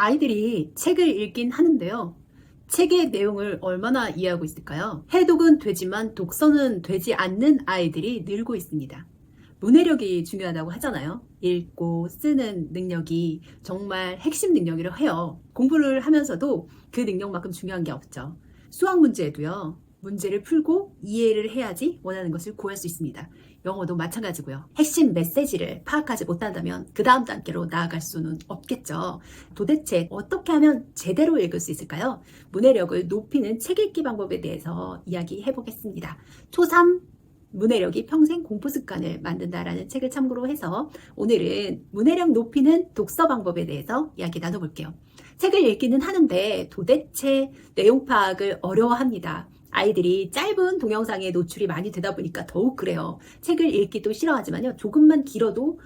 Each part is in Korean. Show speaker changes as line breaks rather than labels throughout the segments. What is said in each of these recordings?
아이들이 책을 읽긴 하는데요. 책의 내용을 얼마나 이해하고 있을까요? 해독은 되지만 독서는 되지 않는 아이들이 늘고 있습니다. 문해력이 중요하다고 하잖아요. 읽고 쓰는 능력이 정말 핵심 능력이라고 해요. 공부를 하면서도 그 능력만큼 중요한 게 없죠. 수학 문제에도요. 문제를 풀고 이해를 해야지 원하는 것을 구할 수 있습니다. 영어도 마찬가지고요. 핵심 메시지를 파악하지 못한다면 그 다음 단계로 나아갈 수는 없겠죠. 도대체 어떻게 하면 제대로 읽을 수 있을까요? 문해력을 높이는 책 읽기 방법에 대해서 이야기해 보겠습니다. 초3 문해력이 평생 공부 습관을 만든다라는 책을 참고로 해서 오늘은 문해력 높이는 독서 방법에 대해서 이야기 나눠볼게요. 책을 읽기는 하는데 도대체 내용 파악을 어려워합니다. 아이들이 짧은 동영상에 노출이 많이 되다 보니까 더욱 그래요. 책을 읽기도 싫어하지만요. 조금만 길어도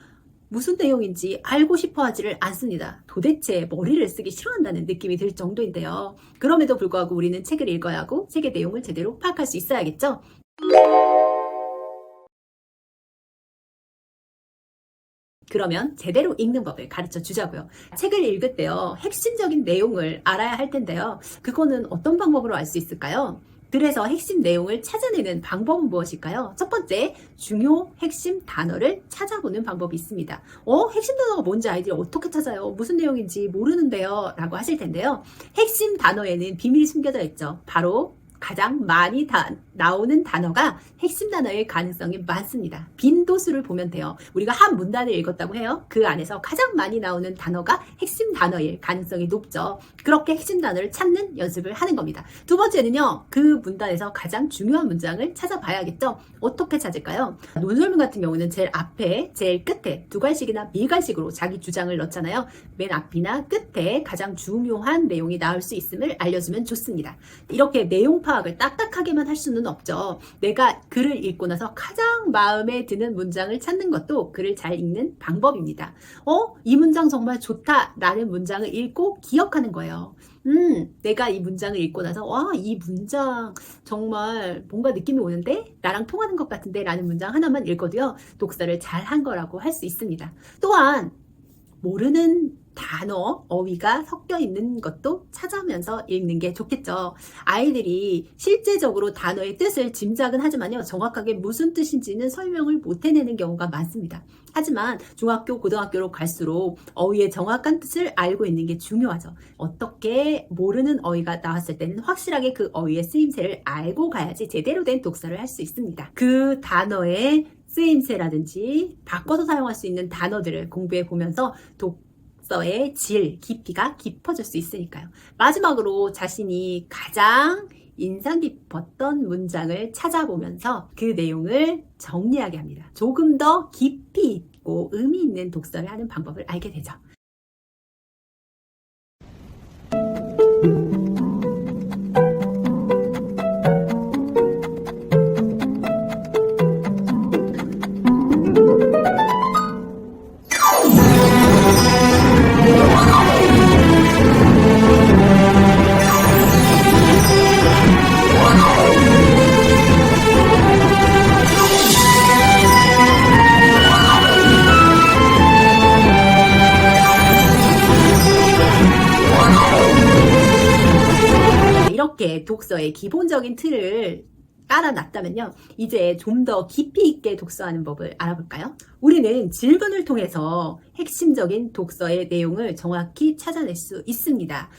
무슨 내용인지 알고 싶어 하지를 않습니다. 도대체 머리를 쓰기 싫어한다는 느낌이 들 정도인데요. 그럼에도 불구하고 우리는 책을 읽어야 하고 책의 내용을 제대로 파악할 수 있어야겠죠? 그러면 제대로 읽는 법을 가르쳐 주자고요. 책을 읽을 때요, 핵심적인 내용을 알아야 할 텐데요. 그거는 어떤 방법으로 알 수 있을까요? 그래서 핵심 내용을 찾아내는 방법은 무엇일까요? 첫 번째, 중요 핵심 단어를 찾아보는 방법이 있습니다. 핵심 단어가 뭔지 아이들이 어떻게 찾아요? 무슨 내용인지 모르는데요? 라고 하실 텐데요. 핵심 단어에는 비밀이 숨겨져 있죠. 바로 가장 많이 나오는 단어가 핵심 단어일 가능성이 많습니다. 빈도수를 보면 돼요. 우리가 한 문단을 읽었다고 해요. 그 안에서 가장 많이 나오는 단어가 핵심 단어일 가능성이 높죠. 그렇게 핵심 단어를 찾는 연습을 하는 겁니다. 두 번째는요. 그 문단에서 가장 중요한 문장을 찾아봐야겠죠. 어떻게 찾을까요? 논설문 같은 경우는 제일 앞에, 제일 끝에 두 갈식이나 밀갈식으로 자기 주장을 넣잖아요. 맨 앞이나 끝에 가장 중요한 내용이 나올 수 있음을 알려주면 좋습니다. 이렇게 내용 파악을 딱딱하게만 할 수는 없죠. 내가 글을 읽고 나서 가장 마음에 드는 문장을 찾는 것도 글을 잘 읽는 방법입니다. 이 문장 정말 좋다 라는 문장을 읽고 기억하는 거예요. 내가 이 문장을 읽고 나서 이 문장 정말 뭔가 느낌이 오는데? 나랑 통하는 것 같은데? 라는 문장 하나만 읽어도요. 독서를 잘 한 거라고 할 수 있습니다. 또한 모르는 단어, 어휘가 섞여 있는 것도 찾아면서 읽는 게 좋겠죠. 아이들이 실제적으로 단어의 뜻을 짐작은 하지만요. 정확하게 무슨 뜻인지는 설명을 못 해내는 경우가 많습니다. 하지만 중학교, 고등학교로 갈수록 어휘의 정확한 뜻을 알고 있는 게 중요하죠. 어떻게 모르는 어휘가 나왔을 때는 확실하게 그 어휘의 쓰임새를 알고 가야지 제대로 된 독서를 할 수 있습니다. 그 단어의 쓰임새라든지 바꿔서 사용할 수 있는 단어들을 공부해 보면서 독서의 질, 깊이가 깊어질 수 있으니까요. 마지막으로 자신이 가장 인상 깊었던 문장을 찾아보면서 그 내용을 정리하게 합니다. 조금 더 깊이 있고 의미 있는 독서를 하는 방법을 알게 되죠. 이렇게 독서의 기본적인 틀을 깔아놨다면요. 이제 좀 더 깊이 있게 독서하는 법을 알아볼까요? 우리는 질문을 통해서 핵심적인 독서의 내용을 정확히 찾아낼 수 있습니다.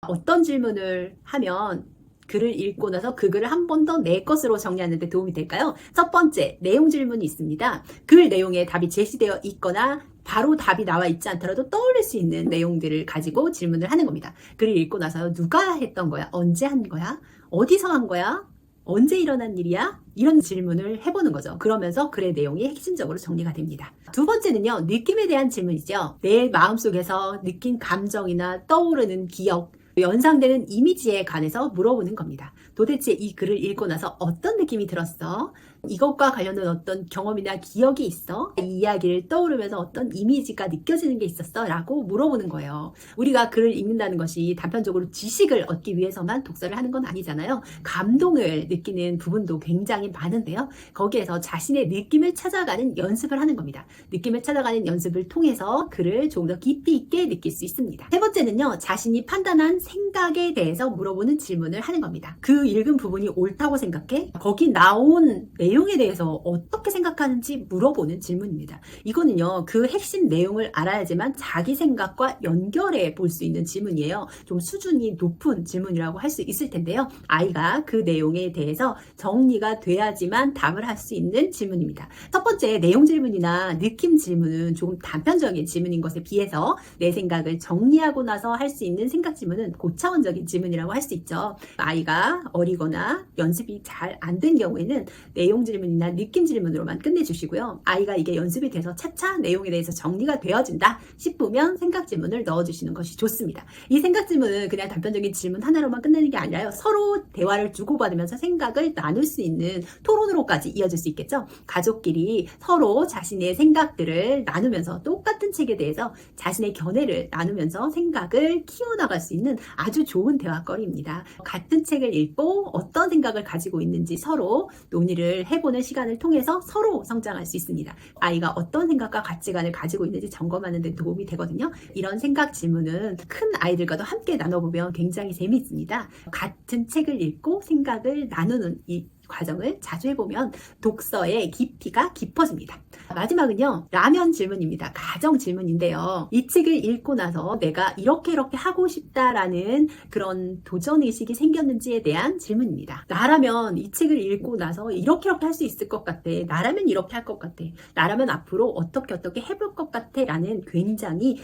어떤 질문을 하면 글을 읽고 나서 그 글을 한 번 더 내 것으로 정리하는 데 도움이 될까요? 첫 번째, 내용 질문이 있습니다. 글 내용에 답이 제시되어 있거나 바로 답이 나와 있지 않더라도 떠올릴 수 있는 내용들을 가지고 질문을 하는 겁니다. 글을 읽고 나서 누가 했던 거야? 언제 한 거야? 어디서 한 거야? 언제 일어난 일이야? 이런 질문을 해보는 거죠. 그러면서 글의 내용이 핵심적으로 정리가 됩니다. 두 번째는요, 느낌에 대한 질문이죠. 내 마음속에서 느낀 감정이나 떠오르는 기억, 연상되는 이미지에 관해서 물어보는 겁니다. 도대체 이 글을 읽고 나서 어떤 느낌이 들었어? 이것과 관련된 어떤 경험이나 기억이 있어? 이 이야기를 떠오르면서 어떤 이미지가 느껴지는 게 있었어? 라고 물어보는 거예요. 우리가 글을 읽는다는 것이 단편적으로 지식을 얻기 위해서만 독서를 하는 건 아니잖아요. 감동을 느끼는 부분도 굉장히 많은데요. 거기에서 자신의 느낌을 찾아가는 연습을 하는 겁니다. 느낌을 찾아가는 연습을 통해서 글을 조금 더 깊이 있게 느낄 수 있습니다. 세 번째는요, 자신이 판단한 생각에 대해서 물어보는 질문을 하는 겁니다. 그 읽은 부분이 옳다고 생각해? 거기 나온 내용에 대해서 어떻게 생각하는지 물어보는 질문입니다. 이거는요, 그 핵심 내용을 알아야지만 자기 생각과 연결해 볼 수 있는 질문이에요. 좀 수준이 높은 질문이라고 할 수 있을 텐데요. 아이가 그 내용에 대해서 정리가 돼야지만 답을 할 수 있는 질문입니다. 첫 번째, 내용 질문이나 느낌 질문은 조금 단편적인 질문인 것에 비해서 내 생각을 정리하고 나서 할 수 있는 생각 질문은 고차원적인 질문이라고 할 수 있죠. 아이가 어리거나 연습이 잘 안 된 경우에는 내용 질문이나 느낌 질문으로만 끝내주시고요. 아이가 이게 연습이 돼서 차차 내용에 대해서 정리가 되어진다 싶으면 생각 질문을 넣어주시는 것이 좋습니다. 이 생각 질문은 그냥 단편적인 질문 하나로만 끝내는 게 아니라요. 서로 대화를 주고받으면서 생각을 나눌 수 있는 토론으로까지 이어질 수 있겠죠. 가족끼리 서로 자신의 생각들을 나누면서 똑같은 책에 대해서 자신의 견해를 나누면서 생각을 키워나갈 수 있는 아주 좋은 대화거리입니다. 같은 책을 읽고 어떤 생각을 가지고 있는지 서로 논의를 해보는 시간을 통해서 서로 성장할 수 있습니다. 아이가 어떤 생각과 가치관을 가지고 있는지 점검하는 데 도움이 되거든요. 이런 생각 질문은 큰 아이들과도 함께 나눠보면 굉장히 재미있습니다. 같은 책을 읽고 생각을 나누는 이 과정을 자주 해보면 독서의 깊이가 깊어집니다. 마지막은요, 라면 질문입니다. 가정 질문인데요. 이 책을 읽고 나서 내가 이렇게 하고 싶다라는 그런 도전의식이 생겼는지에 대한 질문입니다. 나라면 이 책을 읽고 나서 이렇게 할 수 있을 것 같아. 나라면 이렇게 할 것 같아. 나라면 앞으로 어떻게 해볼 것 같아. 라는 굉장히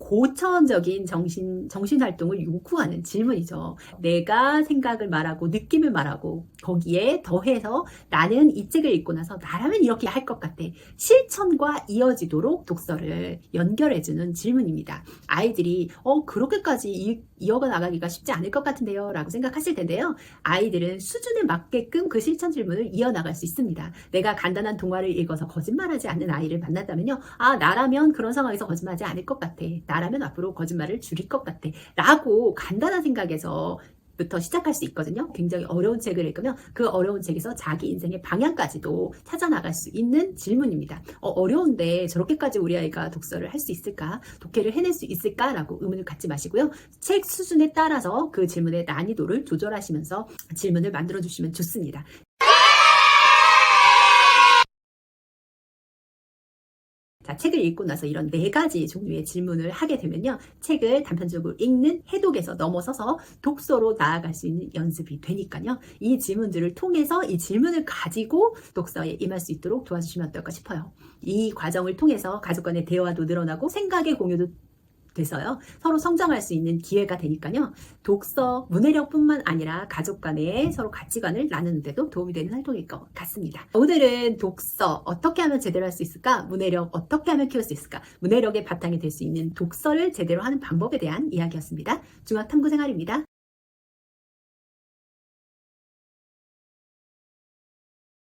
고차원적인 정신활동을 요구하는 질문이죠. 내가 생각을 말하고 느낌을 말하고 거기에 더해서 나는 이 책을 읽고 나서 나라면 이렇게 할 것 같아. 실천과 이어지도록 독서를 연결해주는 질문입니다. 아이들이 그렇게까지 이어가 나가기가 쉽지 않을 것 같은데요 라고 생각하실 텐데요. 아이들은 수준에 맞게끔 그 실천 질문을 이어나갈 수 있습니다. 내가 간단한 동화를 읽어서 거짓말하지 않는 아이를 만났다면요. 나라면 그런 상황에서 거짓말하지 않을 것 같아. 나라면 앞으로 거짓말을 줄일 것 같아. 라고 간단한 생각에서 부터 시작할 수 있거든요. 굉장히 어려운 책을 읽으면 그 어려운 책에서 자기 인생의 방향까지도 찾아나갈 수 있는 질문입니다. 어려운데 저렇게까지 우리 아이가 독서를 할 수 있을까? 독해를 해낼 수 있을까? 라고 의문을 갖지 마시고요. 책 수준에 따라서 그 질문의 난이도를 조절하시면서 질문을 만들어 주시면 좋습니다. 자, 책을 읽고 나서 이런 4가지 종류의 질문을 하게 되면요. 책을 단편적으로 읽는 해독에서 넘어서서 독서로 나아갈 수 있는 연습이 되니까요. 이 질문들을 통해서 이 질문을 가지고 독서에 임할 수 있도록 도와주시면 어떨까 싶어요. 이 과정을 통해서 가족 간의 대화도 늘어나고 생각의 공유도 돼서요. 서로 성장할 수 있는 기회가 되니까요. 독서, 문해력뿐만 아니라 가족 간의 서로 가치관을 나누는 데도 도움이 되는 활동일 것 같습니다. 오늘은 독서 어떻게 하면 제대로 할 수 있을까? 문해력 어떻게 하면 키울 수 있을까? 문해력의 바탕이 될 수 있는 독서를 제대로 하는 방법에 대한 이야기였습니다. 중학탐구생활입니다.